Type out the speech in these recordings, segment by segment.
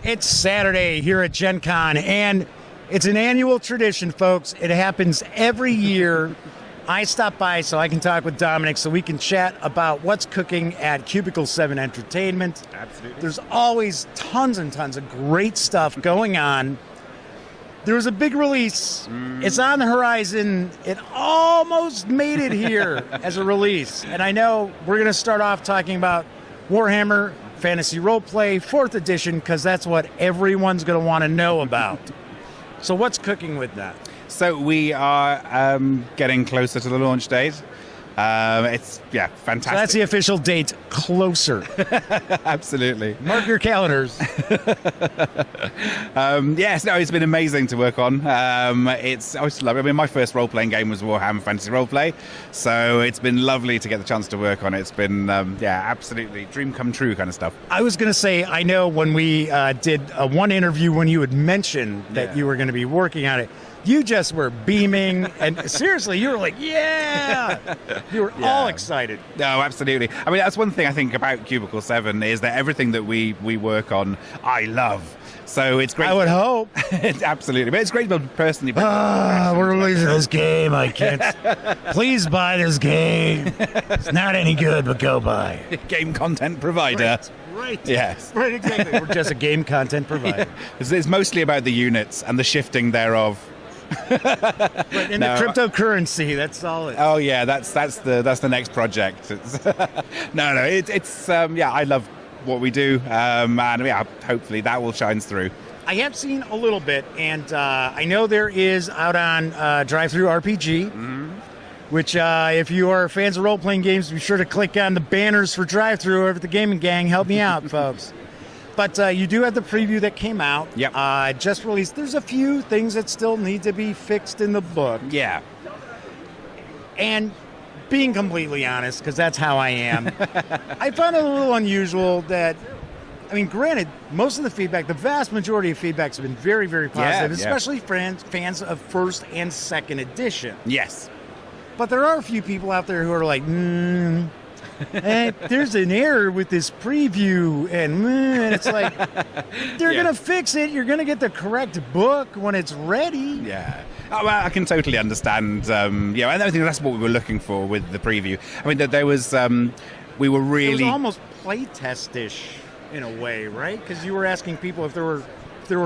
It's Saturday here at Gen Con, and it's an annual tradition, folks. It happens every year. I stop by so I can talk with Dominic so we can chat about what's cooking at Cubicle 7 Entertainment. Absolutely. There's always tons and tons of great stuff going on. There was a big release. It's on the horizon. It almost made it here as a release. And I know we're going to start off talking about Warhammer Fantasy Roleplay 4th edition because that's what everyone's going to want to know about. So what's cooking with that? So we are getting closer to the launch date. It's, fantastic. So that's the official date, closer. Absolutely. Mark your calendars. It's been amazing to work on. It's always lovely. I mean, my first role-playing game was Warhammer Fantasy Roleplay, so it's been lovely to get the chance to work on it. It's been, absolutely dream come true kind of stuff. I was going to say, I know when we did one interview when you had mentioned that you were going to be working on it, you just were beaming, and seriously, you were like, yeah! You were all excited. No, absolutely. I mean, that's one thing I think about Cubicle 7 is that everything that we work on, I love. So it's great. I would hope. Absolutely. But it's great to be personally. We're releasing this game. I can't. Please buy this game. It's not any good, but go buy. Game content provider. Right. Yes. Right, exactly. We're just a game content provider. Yeah. It's mostly about the units and the shifting thereof. Right, and the cryptocurrency, that's all it. Oh yeah, that's the next project. I love what we do, and hopefully that will shine through. I have seen a little bit, and I know there is out on Drive-Thru RPG, which if you are fans of role-playing games, be sure to click on the banners for Drive-Thru over at the Gaming Gang. Help me out, folks. But you do have the preview that came out. Yep. Just released. There's a few things that still need to be fixed in the book. Yeah. And being completely honest, because that's how I am, I found it a little unusual that, I mean, granted, most of the feedback, the vast majority of feedback has been very, very positive, especially fans of first and second edition. Yes. But there are a few people out there who are like, hey, there's an error with this preview, and it's like, they're going to fix it. You're going to get the correct book when it's ready. Yeah. Oh, well, I can totally understand. And I think that's what we were looking for with the preview. I mean, there was, we were really... It was almost playtest-ish in a way, right? Because you were asking people if there were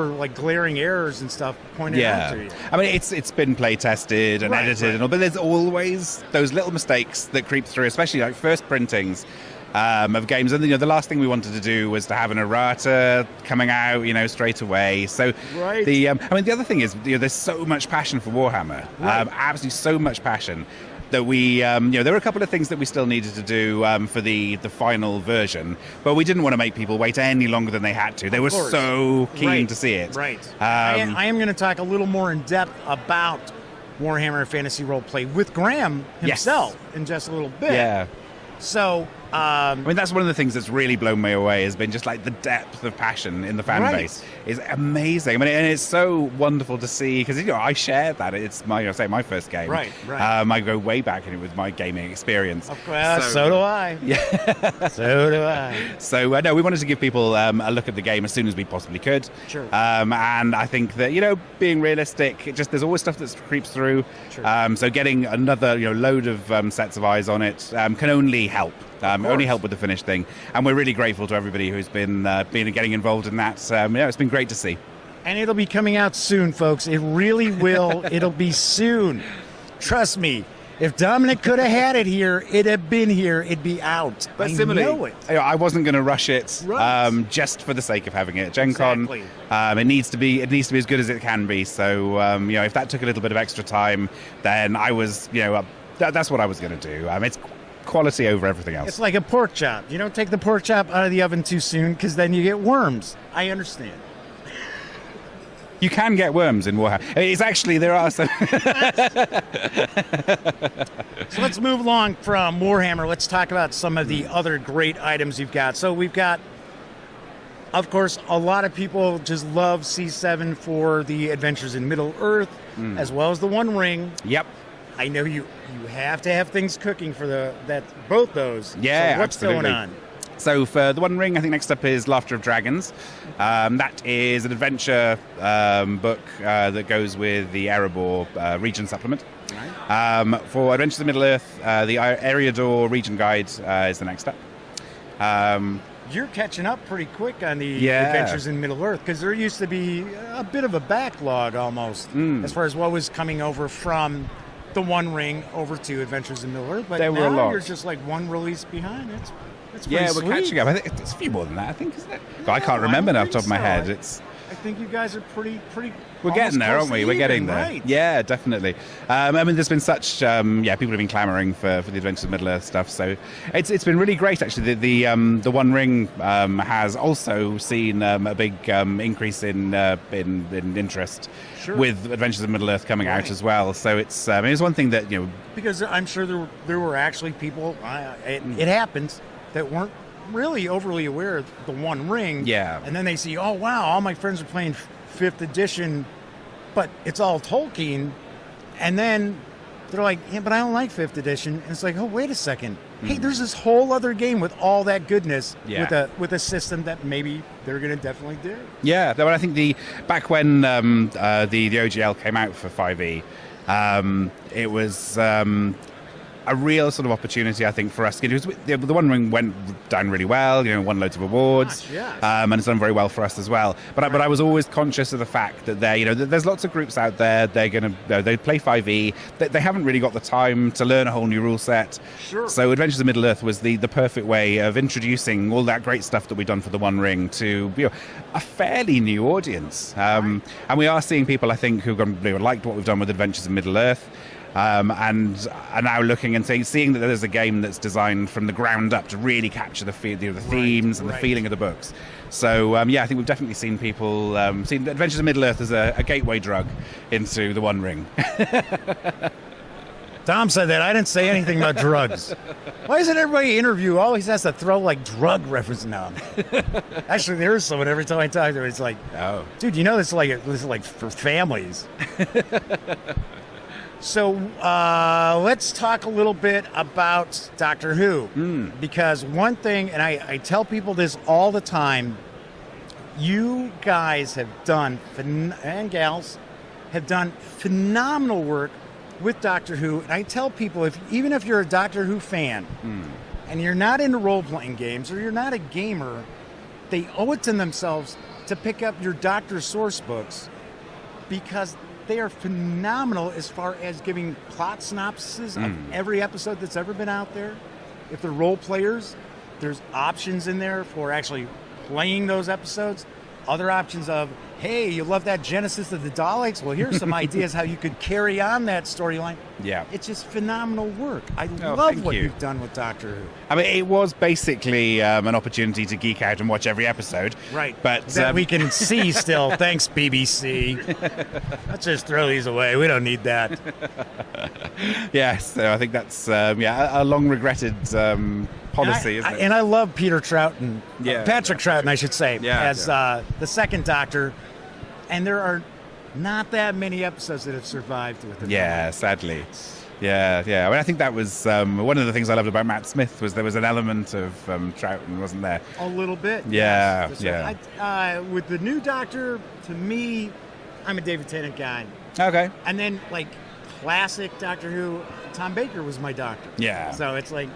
like glaring errors and stuff pointed out to you. I mean, it's been play tested and edited and all, but there's always those little mistakes that creep through, especially like first printings of games. And the last thing we wanted to do was to have an errata coming out, straight away. So the other thing is, there's so much passion for Warhammer, absolutely so much passion. That we, there were a couple of things that we still needed to do for the final version, but we didn't want to make people wait any longer than they had to. They were so keen to see it. Right. I am going to talk a little more in depth about Warhammer Fantasy Roleplay with Graham himself in just a little bit. Yeah. So, I mean, that's one of the things that's really blown me away has been just like the depth of passion in the fan base is amazing. I mean, and it's so wonderful to see because I share that. It's my first game. Right. I go way back in it with my gaming experience. Of course, so do I. Yeah. So do I. So no, we wanted to give people a look at the game as soon as we possibly could. Sure. And I think that being realistic, there's always stuff that creeps through. Sure. So getting another load of sets of eyes on it can only help. Only help with the finished thing, and we're really grateful to everybody who's been getting involved in that. It's been great to see. And it'll be coming out soon, folks. It really will. It'll be soon. Trust me. If Dominic could have had it here, it'd have been here. It'd be out. But similarly, know it. I wasn't going to rush it just for the sake of having it. Gen Con, it needs to be as good as it can be. So if that took a little bit of extra time, then I was that's what I was going to do. It's quality over everything else. It's like a pork chop. You don't take the pork chop out of the oven too soon because then you get worms. I understand. You can get worms in Warhammer. It's actually, there are some... So let's move along from Warhammer. Let's talk about some of the other great items you've got. So we've got, of course, a lot of people just love C7 for the Adventures in Middle-earth, as well as the One Ring. Yep. I know you have to have things cooking for both those. Yeah, so what's absolutely. going on? So for the One Ring, I think next up is Laughter of Dragons. That is an adventure book that goes with the Erebor region supplement. Right. For Adventures of Middle-earth, the Eriador region guide is the next up. You're catching up pretty quick on the Adventures in Middle-earth, because there used to be a bit of a backlog almost as far as what was coming over from the One Ring over to Adventures in Middle-earth. But there now were a lot. You're just like one release behind. It's we're sweet. catching up. I think it's a few more than that, I think, isn't it? No, I can't remember now off the top of my head. I think you guys are pretty. We're getting there, aren't we? We're getting there. Right. Yeah, definitely. I mean, there's been such people have been clamoring for the Adventures of Middle-earth stuff. So it's been really great, actually. The One Ring has also seen a big increase in interest with Adventures of Middle-earth coming out as well. So it's one thing that because I'm sure there were actually people. It happens that weren't really overly aware of the One Ring. Yeah. And then they see, oh, wow, all my friends are playing 5th edition, but it's all Tolkien. And then they're like, yeah, but I don't like 5th edition. And it's like, oh, wait a second. Hey, there's this whole other game with all that goodness with a system that maybe they're going to definitely do. Yeah. Well, I think back when the OGL came out for 5e, it was a real sort of opportunity, I think, for us. The One Ring went down really well, won loads of awards, and it's done very well for us as well. But I was always conscious of the fact that there's lots of groups out there. They play 5e. They haven't really got the time to learn a whole new rule set. Sure. So Adventures of Middle-earth was the perfect way of introducing all that great stuff that we've done for the One Ring to a fairly new audience. And we are seeing people, I think, who liked what we've done with Adventures of Middle-earth. And are now looking and seeing that there's a game that's designed from the ground up to really capture the themes and the feeling of the books. So, I think we've definitely seen people seen Adventures of Middle-earth as a gateway drug into the One Ring. Tom said that. I didn't say anything about drugs. Why doesn't everybody interview always has to throw drug reference now? Actually, there is someone every time I talk to him. It's like, oh, dude, this is like for families. So let's talk a little bit about Doctor Who. Because one thing, and I tell people this all the time, you guys have done, and gals, have done phenomenal work with Doctor Who. And I tell people, even if you're a Doctor Who fan, and you're not into role-playing games, or you're not a gamer, they owe it to themselves to pick up your Doctor source books, because they are phenomenal as far as giving plot synopses of every episode that's ever been out there. If they're role players, there's options in there for actually playing those episodes. Other options of, hey, you love that Genesis of the Daleks? Well, here's some ideas how you could carry on that storyline. Yeah. It's just phenomenal work. I love what you've done with Doctor Who. I mean, it was basically an opportunity to geek out and watch every episode. Right. But that we can see still. Thanks, BBC. Let's just throw these away. We don't need that. Yes, so I think that's a long regretted policy, isn't it? And I love Peter Troughton, Patrick Troughton, I should say, as the second Doctor. And there are not that many episodes that have survived with it. Yeah, sadly. Yeah. I mean, I think that was one of the things I loved about Matt Smith was there was an element of Troughton, wasn't there? A little bit. Yeah, yes. With the new Doctor, to me, I'm a David Tennant guy. Okay. And then, classic Doctor Who, Tom Baker was my Doctor. Yeah. So it's like,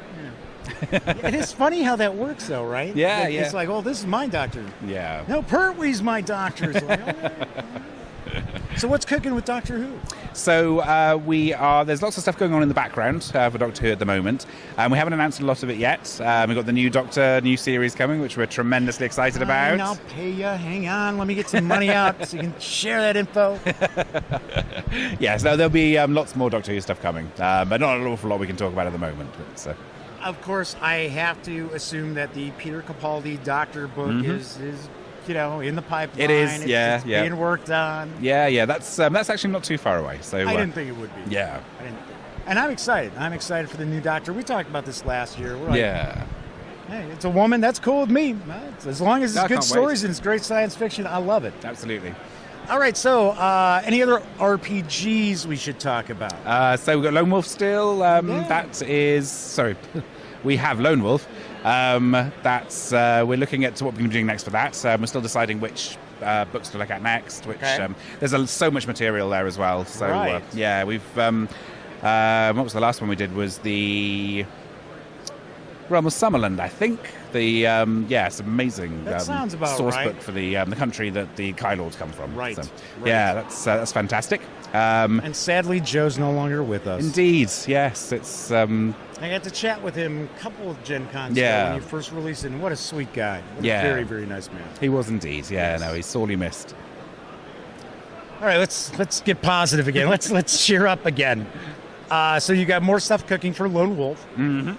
and it's funny how that works, though, right? Yeah, It's like, oh, this is my Doctor. Yeah. No, Pertwee's my Doctor. It's like, So what's cooking with Doctor Who? So there's lots of stuff going on in the background for Doctor Who at the moment. We haven't announced a lot of it yet. We've got the new Doctor, new series coming, which we're tremendously excited about. I'll pay you. Hang on. Let me get some money out so you can share that info. Yes, there'll be lots more Doctor Who stuff coming, but not an awful lot we can talk about at the moment. But, Of course, I have to assume that the Peter Capaldi Doctor book is in the pipeline. It is, it's being worked on. Yeah. That's actually not too far away. So I didn't think it would be. Yeah. And I'm excited. I'm excited for the new Doctor. We talked about this last year. We're like, hey, it's a woman. That's cool with me. As long as it's good stories and it's great science fiction, I love it. Absolutely. All right, so any other RPGs we should talk about? So we've got Lone Wolf still. That is... Sorry. we have Lone Wolf. We're looking at what we're going to be doing next for that. We're still deciding which books to look at next. There's so much material there as well. So we've what was the last one we did? Was the Realm of Summerland, I think. It's amazing. That sounds about source right. book for the country that the Kai Lords come from. Right. So, yeah, that's fantastic. And sadly, Joe's no longer with us. Indeed, yes. It's. I got to chat with him a couple of Gen Cons ago when you first released it, and what a sweet guy. What a very, very nice man. He was indeed. Yeah, no, he's sorely missed. All right, let's get positive again. let's cheer up again. So you got more stuff cooking for Lone Wolf. Mm-hmm.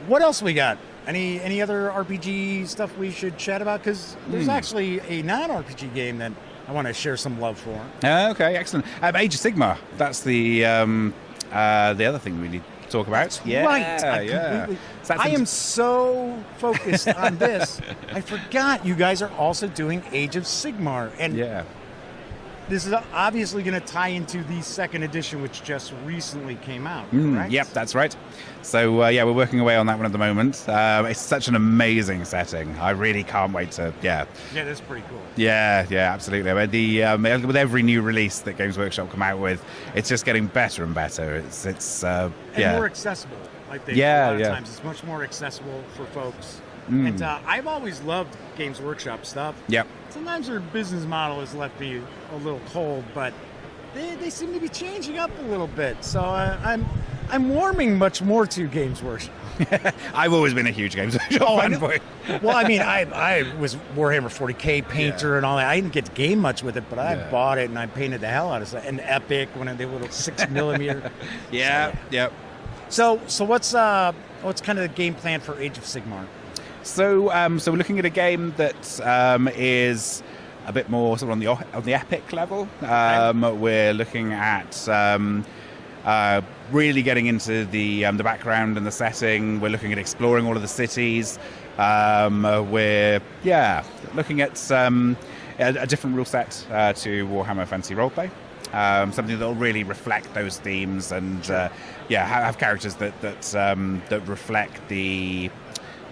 What else we got? Any other RPG stuff we should chat about? Because there's actually a non-RPG game that I want to share some love for. Okay, excellent. Age of Sigmar. That's the other thing we need to talk about. Right. I am so focused on this. I forgot you guys are also doing Age of Sigmar. And this is obviously going to tie into the second edition, which just recently came out, correct? Yep, that's right. So, we're working away on that one at the moment. It's such an amazing setting. I really can't wait to, Yeah, that's pretty cool. Yeah, absolutely. With every new release that Games Workshop come out with, it's just getting better and better. It's and more accessible, I think. A lot of times it's much more accessible for folks. And I've always loved Games Workshop stuff. Yep. Sometimes their business model has left me a little cold, but they seem to be changing up a little bit. So I'm warming much more to Games Workshop. I've always been a huge Games Workshop fanboy. Well, I was Warhammer 40K painter and all that. I didn't get to game much with it, but I bought it and I painted the hell out of it. And Epic, one of the little 6mm. Yep. So what's kind of the game plan for Age of Sigmar? So we're looking at a game that is a bit more sort of on the epic level. We're looking at really getting into the background and the setting. We're looking at exploring all of the cities. We're looking at a different rule set to Warhammer Fantasy Roleplay. Something that will really reflect those themes and have characters that reflect the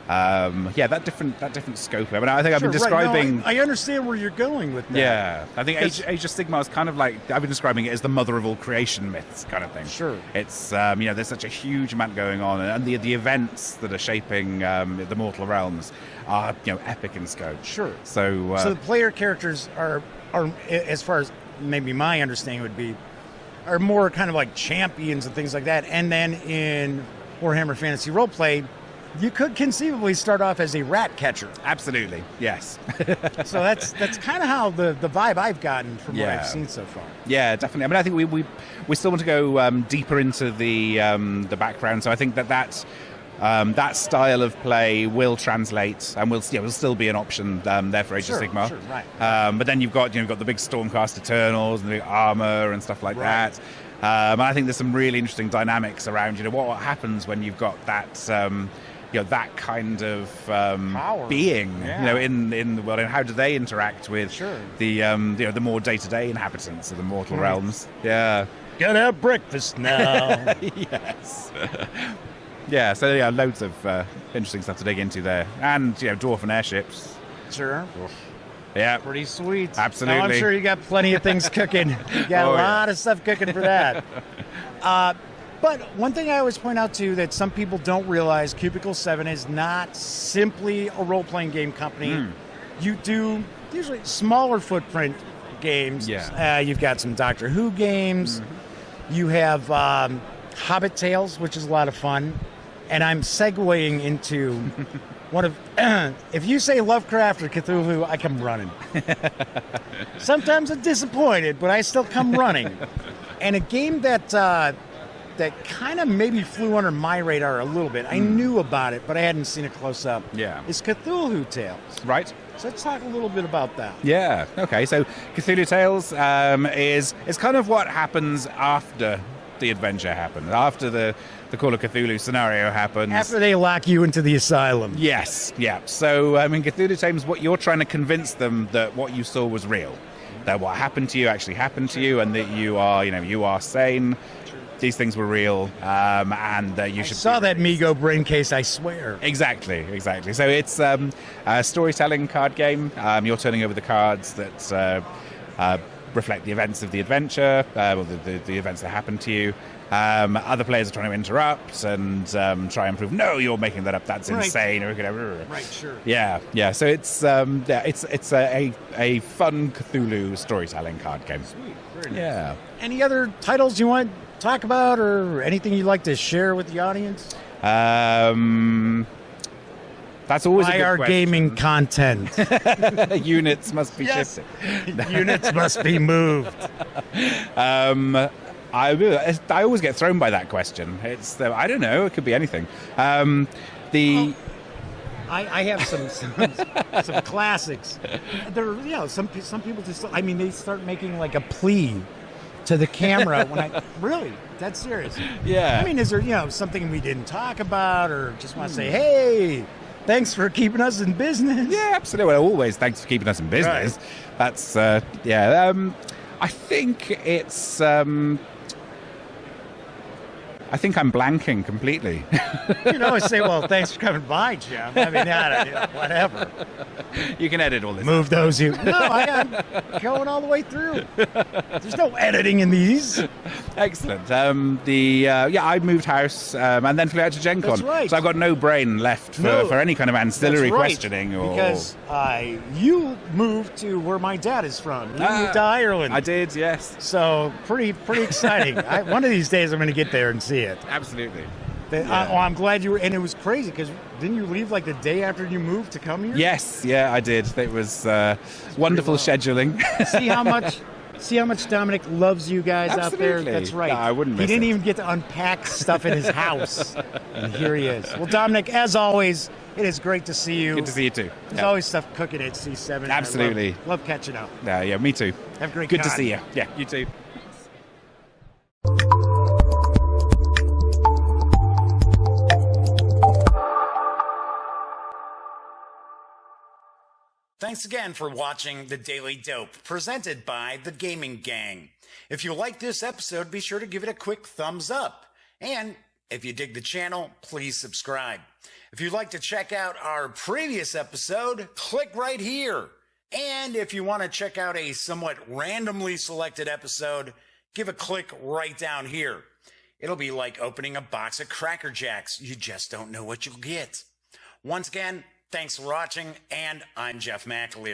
that different scope. I mean, I think I've been describing. Right. No, I understand where you're going with that. Yeah, I think Age of Sigmar is kind of like, I've been describing it as the mother of all creation myths kind of thing. Sure. It's there's such a huge amount going on, and the events that are shaping the mortal realms are epic in scope. Sure. So the player characters are as far as maybe my understanding would be, are more kind of like champions and things like that. And then in Warhammer Fantasy Roleplay, you could conceivably start off as a rat catcher. Absolutely, yes. So that's kind of how the vibe I've gotten from what I've seen so far. Yeah, definitely. I mean, I think we still want to go deeper into the background. So I think that style of play will translate and will still be an option there for Age of Sigmar. Sure, right. But then you've got the big Stormcast Eternals and the big armor and stuff like that. And I think there's some really interesting dynamics around what happens when you've got that that kind of power being in the world, and how do they interact with the more day-to-day inhabitants of the mortal realms. Gonna have breakfast now. Yes. So loads of interesting stuff to dig into there, and dwarven airships. Sure. Yeah, pretty sweet. Absolutely. Now, I'm sure you got plenty of things cooking. You got a lot of stuff cooking for that. But one thing I always point out too that some people don't realize, Cubicle 7 is not simply a role-playing game company. You do usually smaller footprint games. You've got some Doctor Who games. You have Hobbit Tales, which is a lot of fun. And I'm segueing into one of... if you say Lovecraft or Cthulhu, I come running. Sometimes I'm disappointed, but I still come running. And a game that kind of maybe flew under my radar a little bit. I knew about it, but I hadn't seen it close up. Is Cthulhu Tales. Right. So let's talk a little bit about that. Yeah. Okay. So Cthulhu Tales is kind of what happens after the adventure happens, after the Call of Cthulhu scenario happens. After they lock you into the asylum. Yes. Yeah. So I mean, Cthulhu Tales, what you're trying to convince them that what you saw was real, that what happened to you actually happened to you, and that you are sane. these things were real, and you should saw that Mego brain case, I swear. Exactly. So it's a storytelling card game. You're turning over the cards that reflect the events of the adventure, or the events that happen to you. Other players are trying to interrupt and try and prove, no, you're making that up. That's insane, or whatever. Right, sure. Yeah. So it's a fun Cthulhu storytelling card game. Sweet. Very nice. Yeah. Any other titles you want to talk about, or anything you'd like to share with the audience? That's always a good our question. gaming content. Units must be shifted. Units must be moved. I always get thrown by that question. It's I don't know. It could be anything. I have some classics. There, some people just. I mean, they start making like a plea to the camera when really, that's serious. Yeah. I mean, is there something we didn't talk about, or just want to say, hey, thanks for keeping us in business? Yeah, absolutely. Well, always thanks for keeping us in business. Right. That's I think it's. I think I'm blanking completely. You can always say, well, thanks for coming by, Jeff. I mean, whatever. You can edit all this. Move those. No, I'm going all the way through. There's no editing in these. Excellent. I moved house and then flew out to Gen Con. That's right. So I've got no brain left for any kind of ancillary questioning. Because you moved to where my dad is from. You moved to Ireland. I did, yes. So pretty exciting. One of these days I'm going to get there and see it. Absolutely. I'm glad you were, and it was crazy because didn't you leave like the day after you moved to come here? Yes, yeah, I did. It was wonderful scheduling. See how much Dominic loves you guys out there? That's right. No, I wouldn't He miss didn't it. even get to unpack stuff in his house. And here he is. Well, Dominic, as always, it is great to see you. Good to see you too. There's always stuff cooking at C7. Absolutely. Love catching up. Yeah, me too. Have a great Good to con. see you. Yeah, you too. Thanks again for watching The Daily Dope, presented by The Gaming Gang. If you like this episode, be sure to give it a quick thumbs up. And if you dig the channel, please subscribe. If you'd like to check out our previous episode, click right here. And if you want to check out a somewhat randomly selected episode, give a click right down here. It'll be like opening a box of Cracker Jacks. You just don't know what you'll get. Once again, thanks for watching, and I'm Jeff McAleer.